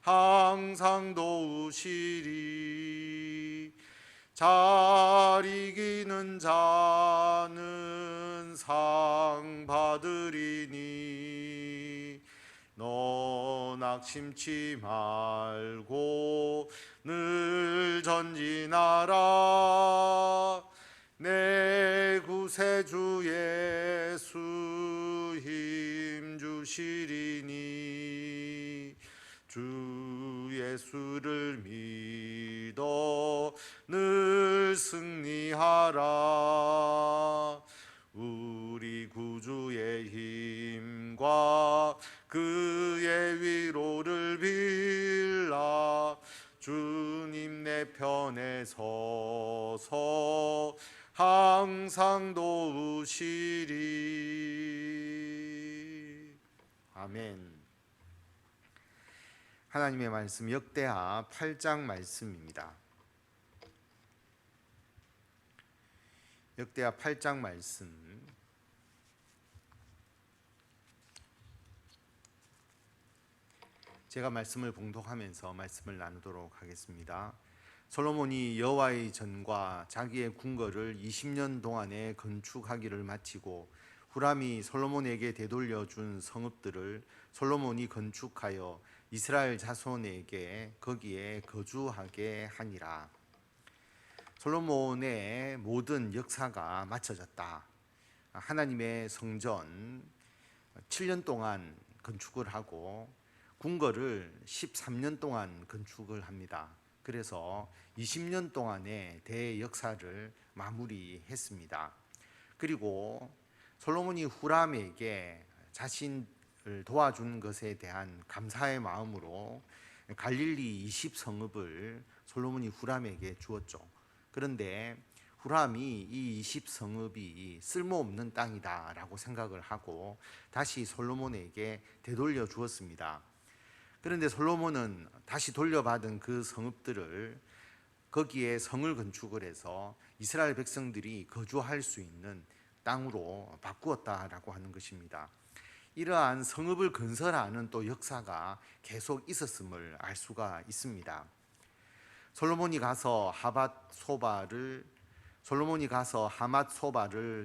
항상 도우시리. 잘 이기는 자는 상 받으리니 너 낙심치 말고 늘 전진하라. 내 구세주 예수 힘 주시리니 주 예수를 믿어 늘 승리하라. 우리 구주의 힘과 그의 위로를 빌라. 주님 내 편에 서서 항상 도우시리. 아멘. 하나님의 말씀 역대하 8장 말씀입니다. 역대하 8장 말씀 제가 말씀을 봉독하면서 말씀을 나누도록 하겠습니다. 솔로몬이 여호와의 전과 자기의 궁궐을 20년 동안에 건축하기를 마치고 후람이 솔로몬에게 되돌려 준 성읍들을 솔로몬이 건축하여 이스라엘 자손에게 거기에 거주하게 하니라. 솔로몬의 모든 역사가 마쳐졌다. 하나님의 성전 7년 동안 건축을 하고 궁궐을 13년 동안 건축을 합니다. 그래서 20년 동안의 대역사를 마무리했습니다. 그리고 솔로몬이 후람에게 자신을 도와준 것에 대한 감사의 마음으로 갈릴리 20성읍을 솔로몬이 후람에게 주었죠. 그런데 후람이 이 20성읍이 쓸모없는 땅이다 라고 생각을 하고 다시 솔로몬에게 되돌려 주었습니다. 그런데 솔로몬은 다시 돌려받은 그 성읍들을 거기에 성을 건축을 해서 이스라엘 백성들이 거주할 수 있는 땅으로 바꾸었다라고 하는 것입니다. 이러한 성읍을 건설하는 또 역사가 계속 있었음을 알 수가 있습니다. 솔로몬이 가서 하맛 소바를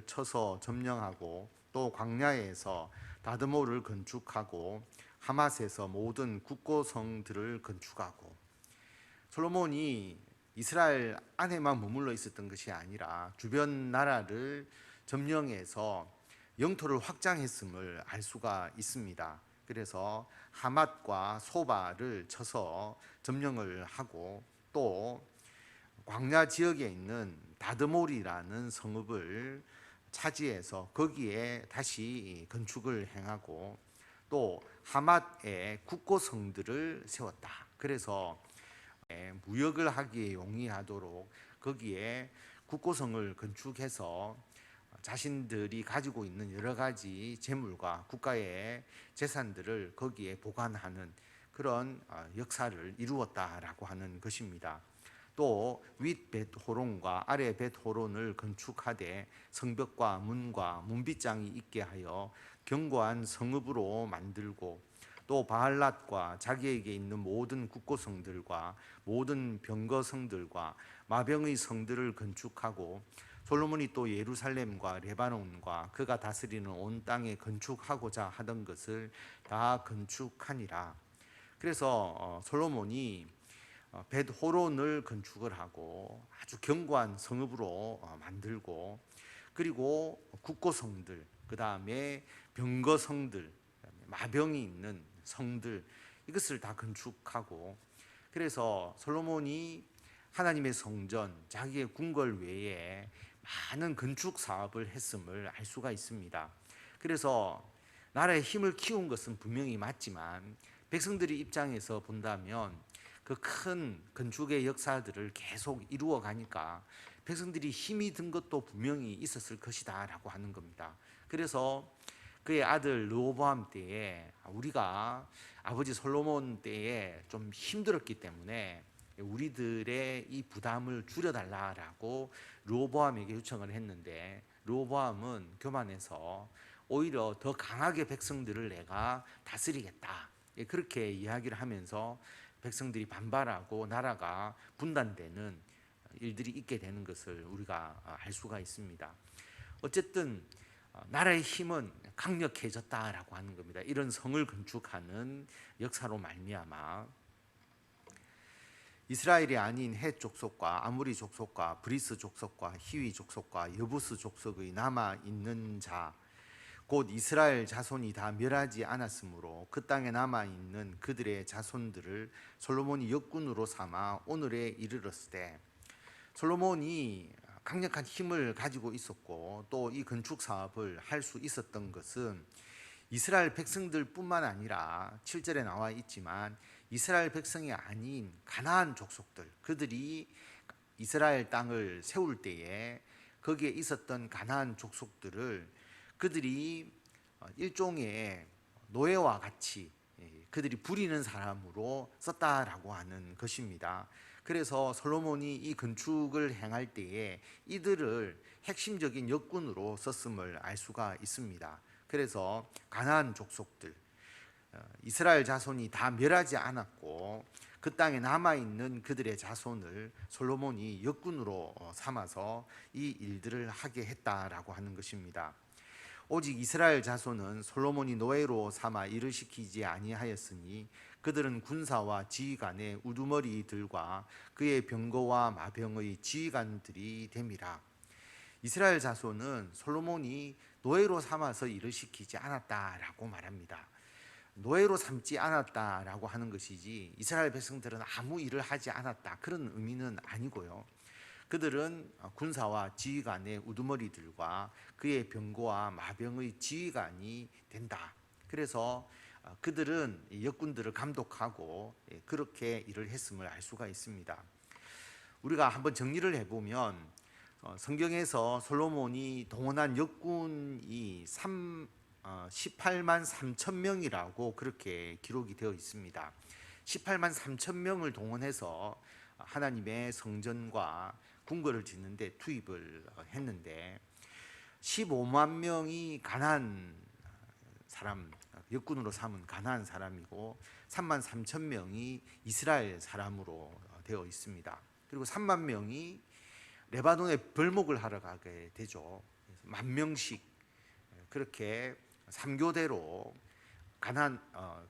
쳐서 점령하고 또 광야에서 다드모를 건축하고 하맛에서 모든 국고성들을 건축하고 솔로몬이 이스라엘 안에만 머물러 있었던 것이 아니라 주변 나라를 점령해서 영토를 확장했음을 알 수가 있습니다. 그래서 하맛과 소바를 쳐서 점령을 하고 또 광야 지역에 있는 다드몰이라는 성읍을 차지해서 거기에 다시 건축을 행하고 또 하맛에 국고성들을 세웠다. 그래서 무역을 하기에 용이하도록 거기에 국고성을 건축해서 자신들이 가지고 있는 여러 가지 재물과 국가의 재산들을 거기에 보관하는 그런 역사를 이루었다라고 하는 것입니다. 또 윗 벳호론과 아래 벳호론을 건축하되 성벽과 문과 문빗장이 있게 하여 견고한 성읍으로 만들고 또 바알랏과 자기에게 있는 모든 국고성들과 모든 병거성들과 마병의 성들을 건축하고 솔로몬이 또 예루살렘과 레바논과 그가 다스리는 온 땅에 건축하고자 하던 것을 다 건축하니라. 그래서 솔로몬이 벳호론을 건축을 하고 아주 견고한 성읍으로 만들고 그리고 국고성들, 그 다음에 병거성들, 마병이 있는 성들 이것을 다 건축하고 그래서 솔로몬이 하나님의 성전, 자기의 궁궐 외에 많은 건축 사업을 했음을 알 수가 있습니다. 그래서 나라의 힘을 키운 것은 분명히 맞지만 백성들의 입장에서 본다면 그 큰 건축의 역사들을 계속 이루어 가니까 백성들이 힘이 든 것도 분명히 있었을 것이다 라고 하는 겁니다. 그래서 그의 아들 르호보암 때에 우리가 아버지 솔로몬 때에 좀 힘들었기 때문에 우리들의 이 부담을 줄여달라라고 르호보암에게 요청을 했는데 르호보암은 교만해서 오히려 더 강하게 백성들을 내가 다스리겠다 그렇게 이야기를 하면서 백성들이 반발하고 나라가 분단되는 일들이 있게 되는 것을 우리가 알 수가 있습니다. 어쨌든 나라의 힘은 강력해졌다라고 하는 겁니다. 이런 성을 건축하는 역사로 말미암아 이스라엘이 아닌 헷 족속과 아무리 족속과 브리스 족속과 히위 족속과 여부스 족속의 남아 있는 자 곧 이스라엘 자손이 다 멸하지 않았으므로 그 땅에 남아 있는 그들의 자손들을 솔로몬이 역군으로 삼아 오늘에 이르렀을 때, 솔로몬이 강력한 힘을 가지고 있었고 또 이 건축 사업을 할 수 있었던 것은 이스라엘 백성들뿐만 아니라 7절에 나와 있지만 이스라엘 백성이 아닌 가나안 족속들, 그들이 이스라엘 땅을 세울 때에 거기에 있었던 가나안 족속들을 그들이 일종의 노예와 같이 그들이 부리는 사람으로 썼다라고 하는 것입니다. 그래서 솔로몬이 이 건축을 행할 때에 이들을 핵심적인 역군으로 썼음을 알 수가 있습니다. 그래서 가나안 족속들, 이스라엘 자손이 다 멸하지 않았고 그 땅에 남아있는 그들의 자손을 솔로몬이 역군으로 삼아서 이 일들을 하게 했다라고 하는 것입니다. 오직 이스라엘 자손은 솔로몬이 노예로 삼아 일을 시키지 아니하였으니 그들은 군사와 지휘관의 우두머리들과 그의 병거와 마병의 지휘관들이 됨이라. 이스라엘 자손은 솔로몬이 노예로 삼아서 일을 시키지 않았다라고 말합니다. 노예로 삼지 않았다라고 하는 것이지 이스라엘 백성들은 아무 일을 하지 않았다, 그런 의미는 아니고요. 그들은 군사와 지휘관의 우두머리들과 그의 병거와 마병의 지휘관이 된다. 그래서 그들은 역군들을 감독하고 그렇게 일을 했음을 알 수가 있습니다. 우리가 한번 정리를 해보면 성경에서 솔로몬이 동원한 역군이 18만 3천 명이라고 그렇게 기록이 되어 있습니다. 18만 3천 명을 동원해서 하나님의 성전과 궁궐을 짓는데 투입을 했는데 15만 명이 가나안 사람, 역군으로 삼은 가나안 사람이고 3만 3천 명이 이스라엘 사람으로 되어 있습니다. 그리고 3만 명이 레바논에 벌목을 하러 가게 되죠. 10,000명씩 그렇게 3교대로 가나안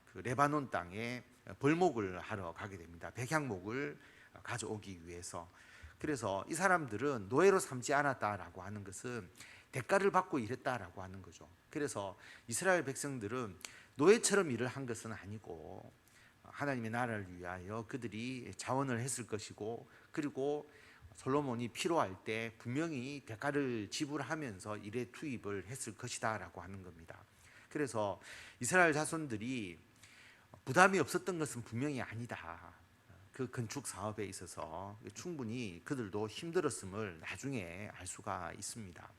그 레바논 땅에 벌목을 하러 가게 됩니다. 백향목을 가져오기 위해서. 그래서 이 사람들은 노예로 삼지 않았다라고 하는 것은 대가를 받고 일했다라고 하는 거죠. 그래서 이스라엘 백성들은 노예처럼 일을 한 것은 아니고 하나님의 나라를 위하여 그들이 자원을 했을 것이고, 그리고 솔로몬이 필요할 때 분명히 대가를 지불하면서 일에 투입을 했을 것이다라고 하는 겁니다. 그래서 이스라엘 자손들이 부담이 없었던 것은 분명히 아니다. 그 건축 사업에 있어서 충분히 그들도 힘들었음을 나중에 알 수가 있습니다.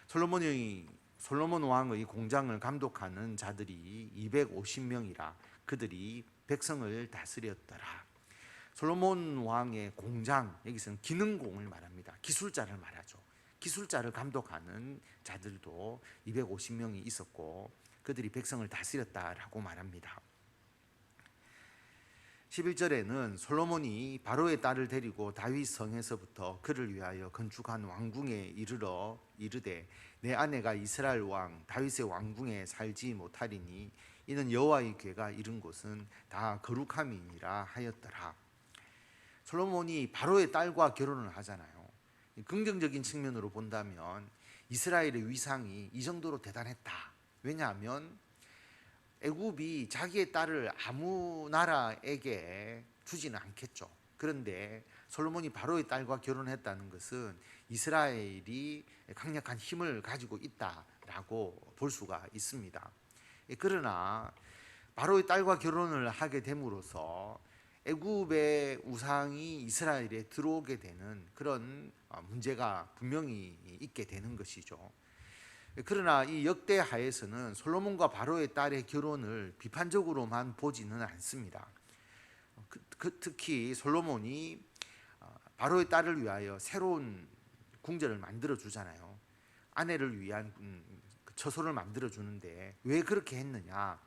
솔로몬 왕의 공장을 감독하는 자들이 250명이라 그들이 백성을 다스렸더라. 솔로몬 왕의 공장, 여기서는 기능공을 말합니다. 기술자를 말하죠. 기술자를 감독하는 자들도 250명이 있었고 그들이 백성을 다스렸다라고 말합니다. 11절에는 솔로몬이 바로의 딸을 데리고 다윗 성에서부터 그를 위하여 건축한 왕궁에 이르러 이르되 내 아내가 이스라엘 왕 다윗의 왕궁에 살지 못하리니 이는 여호와의 궤가 이른 곳은 다 거룩함이니라 하였더라. 솔로몬이 바로의 딸과 결혼을 하잖아요. 긍정적인 측면으로 본다면 이스라엘의 위상이 이 정도로 대단했다. 왜냐하면 애굽이 자기의 딸을 아무 나라에게 주지는 않겠죠. 그런데 솔로몬이 바로의 딸과 결혼했다는 것은 이스라엘이 강력한 힘을 가지고 있다라고 볼 수가 있습니다. 그러나 바로의 딸과 결혼을 하게 됨으로써 애굽의 우상이 이스라엘에 들어오게 되는 그런 문제가 분명히 있게 되는 것이죠. 그러나 이 역대하에서는 솔로몬과 바로의 딸의 결혼을 비판적으로만 보지는 않습니다. 특히 솔로몬이 바로의 딸을 위하여 새로운 궁전을 만들어 주잖아요. 아내를 위한 처소를 만들어 주는데 왜 그렇게 했느냐?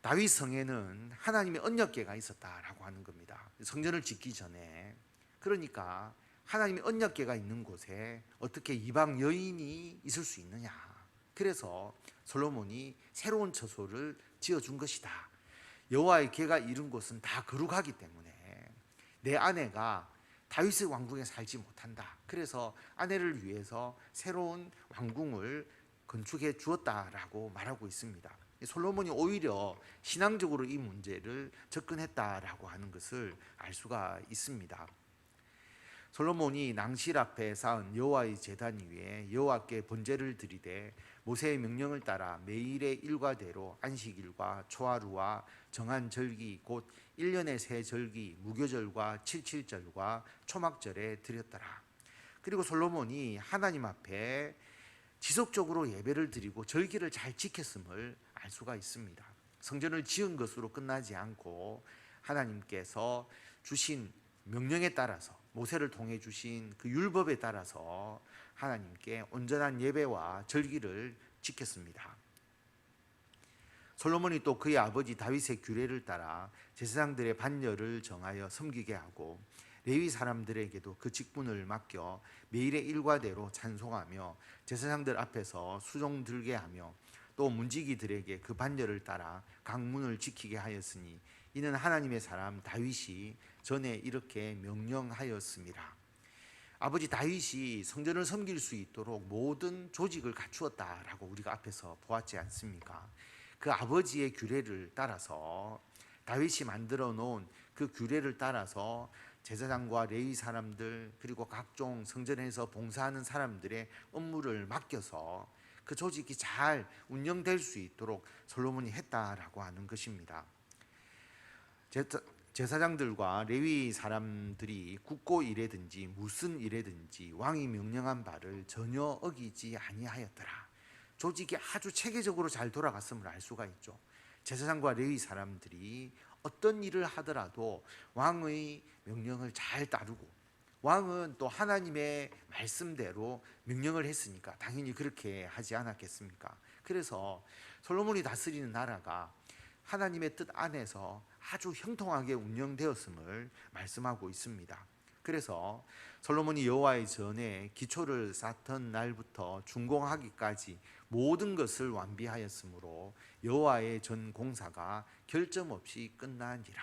다윗 성에는 하나님의 언약궤가 있었다라고 하는 겁니다. 성전을 짓기 전에. 그러니까 하나님의 언약궤가 있는 곳에 어떻게 이방 여인이 있을 수 있느냐. 그래서 솔로몬이 새로운 처소를 지어준 것이다. 여호와의 궤가 이른 곳은 다 거룩하기 때문에 내 아내가 다윗의 왕궁에 살지 못한다. 그래서 아내를 위해서 새로운 왕궁을 건축해 주었다라고 말하고 있습니다. 솔로몬이 오히려 신앙적으로 이 문제를 접근했다라고 하는 것을 알 수가 있습니다. 솔로몬이 낭실 앞에 쌓은 여호와의 제단 위에 여호와께 번제를 드리되 모세의 명령을 따라 매일의 일과대로 안식일과 초하루와 정한 절기 곧 1년의 세 절기 무교절과 칠칠절과 초막절에 드렸더라. 그리고 솔로몬이 하나님 앞에 지속적으로 예배를 드리고 절기를 잘 지켰음을 알 수가 있습니다. 성전을 지은 것으로 끝나지 않고 하나님께서 주신 명령에 따라서 모세를 통해 주신 그 율법에 따라서 하나님께 온전한 예배와 절기를 지켰습니다. 솔로몬이 또 그의 아버지 다윗의 규례를 따라 제사장들의 반열을 정하여 섬기게 하고 레위 사람들에게도 그 직분을 맡겨 매일의 일과대로 찬송하며 제사장들 앞에서 수종 들게 하며 또 문지기들에게 그 반열을 따라 강문을 지키게 하였으니 이는 하나님의 사람 다윗이 전에 이렇게 명령하였습니다. 아버지 다윗이 성전을 섬길 수 있도록 모든 조직을 갖추었다라고 우리가 앞에서 보았지 않습니까? 그 아버지의 규례를 따라서 다윗이 만들어 놓은 그 규례를 따라서 제사장과 레위 사람들 그리고 각종 성전에서 봉사하는 사람들의 업무를 맡겨서 그 조직이 잘 운영될 수 있도록 솔로몬이 했다라고 하는 것입니다. 제사장들과 레위 사람들이 굳고 일하든지 무슨 일하든지 왕이 명령한 바를 전혀 어기지 아니하였더라. 조직이 아주 체계적으로 잘 돌아갔음을 알 수가 있죠. 제사장과 레위 사람들이 어떤 일을 하더라도 왕의 명령을 잘 따르고 왕은 또 하나님의 말씀대로 명령을 했으니까 당연히 그렇게 하지 않았겠습니까? 그래서 솔로몬이 다스리는 나라가 하나님의 뜻 안에서 아주 형통하게 운영되었음을 말씀하고 있습니다. 그래서 솔로몬이 여호와의 전에 기초를 쌓던 날부터 준공하기까지 모든 것을 완비하였으므로 여호와의 전 공사가 결점 없이 끝나니라.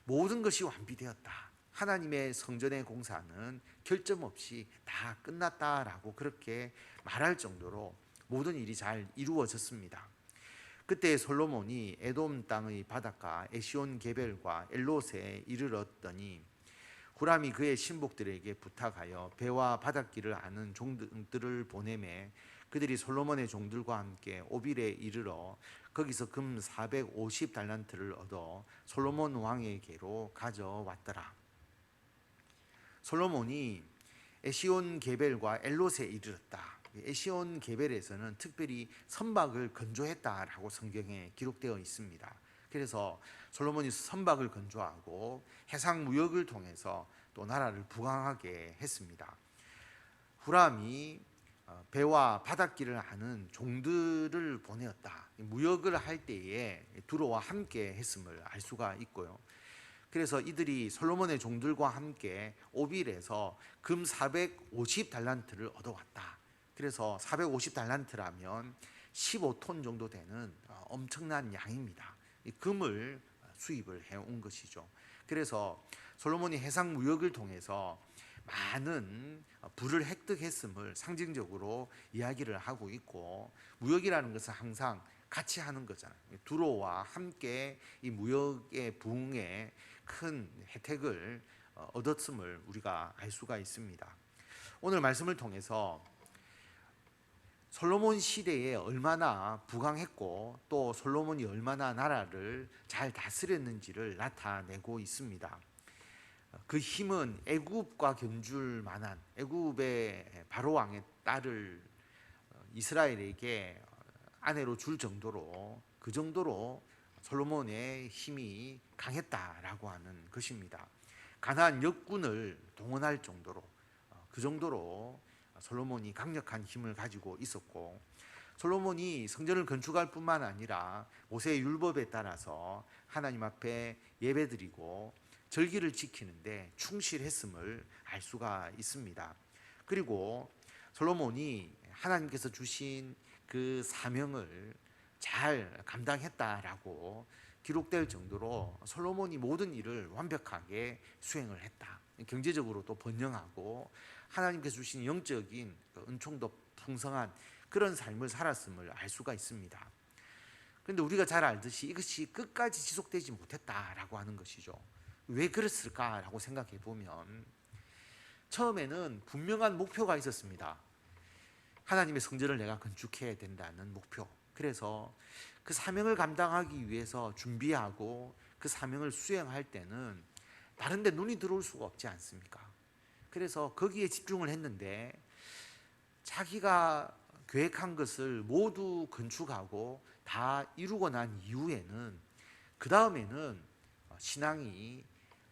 모든 것이 완비되었다. 하나님의 성전의 공사는 결점 없이 다 끝났다라고 그렇게 말할 정도로 모든 일이 잘 이루어졌습니다. 그때 솔로몬이 에돔 땅의 바닷가 에시온 게벨과 엘롯에 이르렀더니 후람이 그의 신복들에게 부탁하여 배와 바닷길을 아는 종들을 보내매 그들이 솔로몬의 종들과 함께 오빌에 이르러 거기서 금 450달란트를 얻어 솔로몬 왕에게로 가져왔더라. 솔로몬이 에시온 게벨과 엘롯에 이르렀다. 에시온 게벨에서는 특별히 선박을 건조했다라고 성경에 기록되어 있습니다. 그래서 솔로몬이 선박을 건조하고 해상 무역을 통해서 또 나라를 부강하게 했습니다. 후람이 배와 바닷길을 아는 종들을 보내었다. 무역을 할 때에 두로와 함께 했음을 알 수가 있고요. 그래서 이들이 솔로몬의 종들과 함께 오빌에서 금 450달란트를 얻어왔다. 그래서 450달란트라면 15톤 정도 되는 엄청난 양입니다. 이 금을 수입을 해온 것이죠. 그래서 솔로몬이 해상 무역을 통해서 많은 부를 획득했음을 상징적으로 이야기를 하고 있고, 무역이라는 것은 항상 같이 하는 거잖아요. 두로와 함께 이 무역의 부흥에 큰 혜택을 얻었음을 우리가 알 수가 있습니다. 오늘 말씀을 통해서 솔로몬 시대에 얼마나 부강했고 또 솔로몬이 얼마나 나라를 잘 다스렸는지를 나타내고 있습니다. 그 힘은 애굽과 견줄 만한, 애굽의 바로 왕의 딸을 이스라엘에게 아내로 줄 정도로, 그 정도로 솔로몬의 힘이 강했다라고 하는 것입니다. 가나안 역군을 동원할 정도로, 그 정도로 솔로몬이 강력한 힘을 가지고 있었고, 솔로몬이 성전을 건축할 뿐만 아니라 모세의 율법에 따라서 하나님 앞에 예배드리고 절기를 지키는데 충실했음을 알 수가 있습니다. 그리고 솔로몬이 하나님께서 주신 그 사명을 잘 감당했다라고 기록될 정도로 솔로몬이 모든 일을 완벽하게 수행을 했다. 경제적으로도 번영하고 하나님께서 주신 영적인 은총도 풍성한 그런 삶을 살았음을 알 수가 있습니다. 그런데 우리가 잘 알듯이 이것이 끝까지 지속되지 못했다라고 하는 것이죠. 왜 그랬을까라고 생각해 보면 처음에는 분명한 목표가 있었습니다. 하나님의 성전을 내가 건축해야 된다는 목표. 그래서 그 사명을 감당하기 위해서 준비하고 그 사명을 수행할 때는 다른 데 눈이 들어올 수가 없지 않습니까? 그래서 거기에 집중을 했는데 자기가 계획한 것을 모두 건축하고 다 이루고 난 이후에는 그 다음에는 신앙이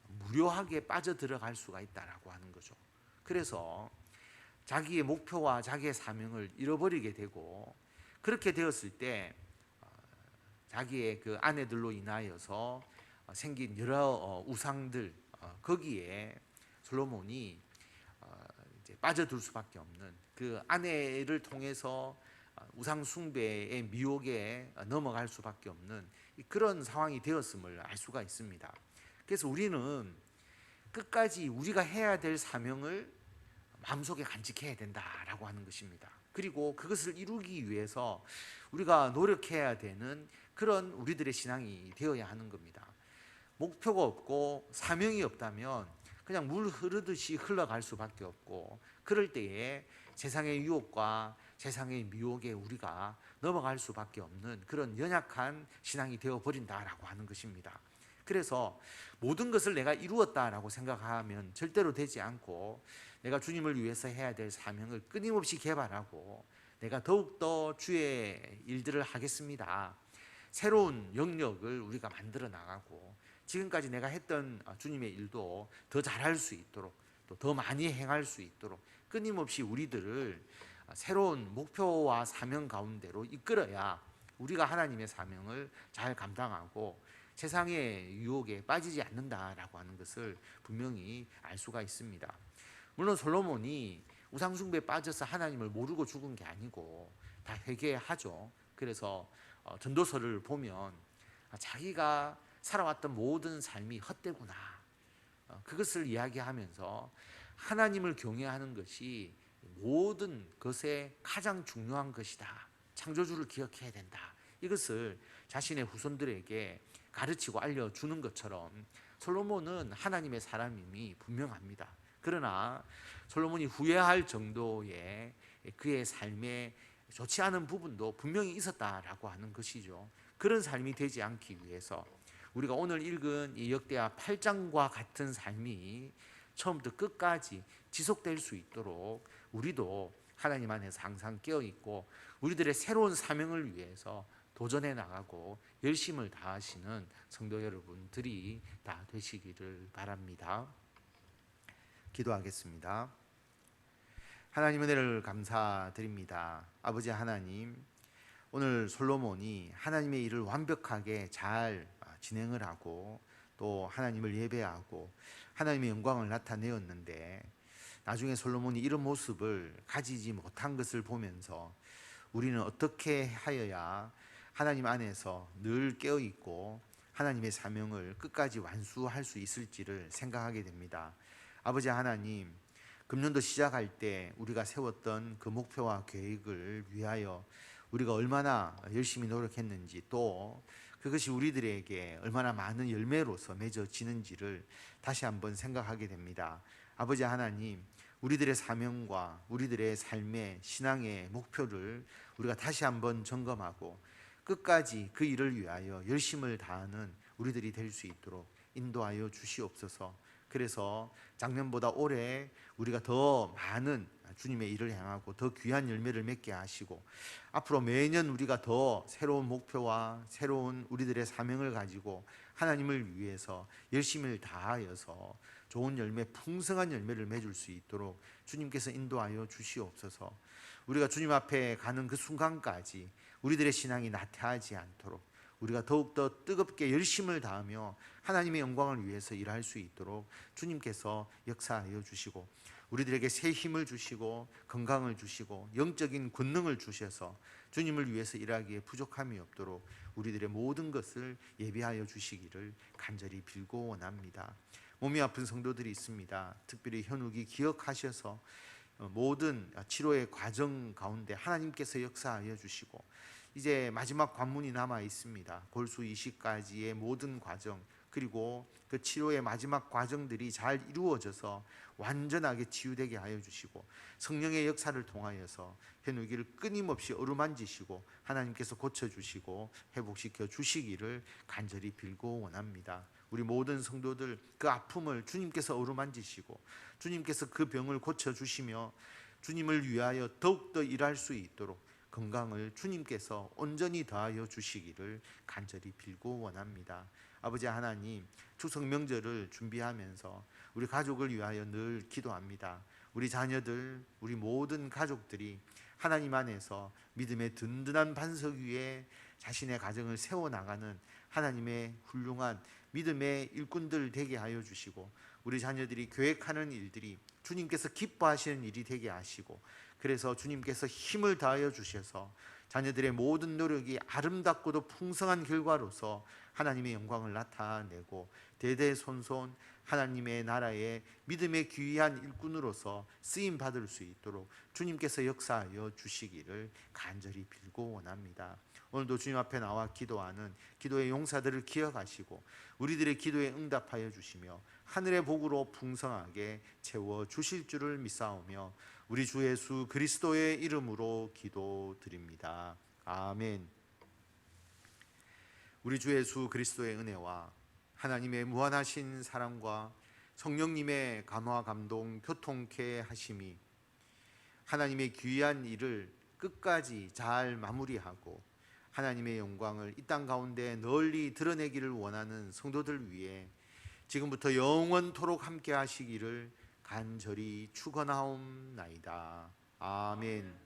무료하게 빠져들어갈 수가 있다라고 하는 거죠. 그래서 자기의 목표와 자기의 사명을 잃어버리게 되고 그렇게 되었을 때 자기의 그 아내들로 인하여서 생긴 여러 우상들 거기에 솔로몬이 이제 빠져들 수밖에 없는 그 아내를 통해서 우상 숭배의 미혹에 넘어갈 수밖에 없는 그런 상황이 되었음을 알 수가 있습니다. 그래서 우리는 끝까지 우리가 해야 될 사명을 마음속에 간직해야 된다라고 하는 것입니다. 그리고 그것을 이루기 위해서 우리가 노력해야 되는 그런 우리들의 신앙이 되어야 하는 겁니다. 목표가 없고 사명이 없다면 그냥 물 흐르듯이 흘러갈 수밖에 없고 그럴 때에 세상의 유혹과 세상의 미혹에 우리가 넘어갈 수밖에 없는 그런 연약한 신앙이 되어버린다라고 하는 것입니다. 그래서 모든 것을 내가 이루었다라고 생각하면 절대로 되지 않고 내가 주님을 위해서 해야 될 사명을 끊임없이 개발하고 내가 더욱더 주의 일들을 하겠습니다. 새로운 영역을 우리가 만들어 나가고 지금까지 내가 했던 주님의 일도 더 잘할 수 있도록 또 더 많이 행할 수 있도록 끊임없이 우리들을 새로운 목표와 사명 가운데로 이끌어야 우리가 하나님의 사명을 잘 감당하고 세상의 유혹에 빠지지 않는다라고 하는 것을 분명히 알 수가 있습니다. 물론 솔로몬이 우상숭배에 빠져서 하나님을 모르고 죽은 게 아니고 다 회개하죠. 그래서 전도서를 보면 자기가 살아왔던 모든 삶이 헛되구나 그것을 이야기하면서 하나님을 경외하는 것이 모든 것에 가장 중요한 것이다. 창조주를 기억해야 된다. 이것을 자신의 후손들에게 가르치고 알려주는 것처럼 솔로몬은 하나님의 사람임이 분명합니다. 그러나 솔로몬이 후회할 정도의 그의 삶에 좋지 않은 부분도 분명히 있었다라고 하는 것이죠. 그런 삶이 되지 않기 위해서 우리가 오늘 읽은 이 역대하 8장과 같은 삶이 처음부터 끝까지 지속될 수 있도록 우리도 하나님 안에서 항상 깨어있고 우리들의 새로운 사명을 위해서 도전해 나가고 열심을 다하시는 성도 여러분들이 다 되시기를 바랍니다. 기도하겠습니다. 하나님 은혜를 감사드립니다. 아버지 하나님, 오늘 솔로몬이 하나님의 일을 완벽하게 잘 진행을 하고 또 하나님을 예배하고 하나님의 영광을 나타내었는데 나중에 솔로몬이 이런 모습을 가지지 못한 것을 보면서 우리는 어떻게 하여야 하나님 안에서 늘 깨어있고 하나님의 사명을 끝까지 완수할 수 있을지를 생각하게 됩니다. 아버지 하나님, 금년도 시작할 때 우리가 세웠던 그 목표와 계획을 위하여 우리가 얼마나 열심히 노력했는지 또 그것이 우리들에게 얼마나 많은 열매로서 맺어지는지를 다시 한번 생각하게 됩니다. 아버지 하나님, 우리들의 사명과 우리들의 삶의 신앙의 목표를 우리가 다시 한번 점검하고 끝까지 그 일을 위하여 열심을 다하는 우리들이 될 수 있도록 인도하여 주시옵소서. 그래서 작년보다 올해 우리가 더 많은 주님의 일을 행하고 더 귀한 열매를 맺게 하시고, 앞으로 매년 우리가 더 새로운 목표와 새로운 우리들의 사명을 가지고 하나님을 위해서 열심을 다하여서 좋은 열매, 풍성한 열매를 맺을 수 있도록 주님께서 인도하여 주시옵소서. 우리가 주님 앞에 가는 그 순간까지 우리들의 신앙이 나태하지 않도록 우리가 더욱더 뜨겁게 열심을 다하며 하나님의 영광을 위해서 일할 수 있도록 주님께서 역사하여 주시고, 우리들에게 새 힘을 주시고 건강을 주시고 영적인 권능을 주셔서 주님을 위해서 일하기에 부족함이 없도록 우리들의 모든 것을 예비하여 주시기를 간절히 빌고 원합니다. 몸이 아픈 성도들이 있습니다. 특별히 현욱이 기억하셔서 모든 치료의 과정 가운데 하나님께서 역사하여 주시고, 이제 마지막 관문이 남아 있습니다. 골수 이식까지의 모든 과정, 그리고 그 치료의 마지막 과정들이 잘 이루어져서 완전하게 치유되게 하여 주시고, 성령의 역사를 통하여서 현욱이를 끊임없이 어루만지시고 하나님께서 고쳐주시고 회복시켜 주시기를 간절히 빌고 원합니다. 우리 모든 성도들 그 아픔을 주님께서 어루만지시고 주님께서 그 병을 고쳐주시며 주님을 위하여 더욱더 일할 수 있도록 건강을 주님께서 온전히 더하여 주시기를 간절히 빌고 원합니다. 아버지 하나님, 추석 명절을 준비하면서 우리 가족을 위하여 늘 기도합니다. 우리 자녀들, 우리 모든 가족들이 하나님 안에서 믿음의 든든한 반석 위에 자신의 가정을 세워나가는 하나님의 훌륭한 믿음의 일꾼들 되게 하여 주시고, 우리 자녀들이 계획하는 일들이 주님께서 기뻐하시는 일이 되게 하시고, 그래서 주님께서 힘을 다하여 주셔서 자녀들의 모든 노력이 아름답고도 풍성한 결과로서 하나님의 영광을 나타내고 대대손손 하나님의 나라의 믿음의 귀한 일꾼으로서 쓰임 받을 수 있도록 주님께서 역사하여 주시기를 간절히 빌고 원합니다. 오늘도 주님 앞에 나와 기도하는 기도의 용사들을 기억하시고 우리들의 기도에 응답하여 주시며 하늘의 복으로 풍성하게 채워 주실 줄을 믿사오며 우리 주 예수 그리스도의 이름으로 기도드립니다. 아멘. 우리 주 예수 그리스도의 은혜와 하나님의 무한하신 사랑과 성령님의 감화 감동 교통케 하심이 하나님의 귀한 일을 끝까지 잘 마무리하고 하나님의 영광을 이 땅 가운데 널리 드러내기를 원하는 성도들 위해 지금부터 영원토록 함께 하시기를 간절히 축원하옵나이다. 아멘.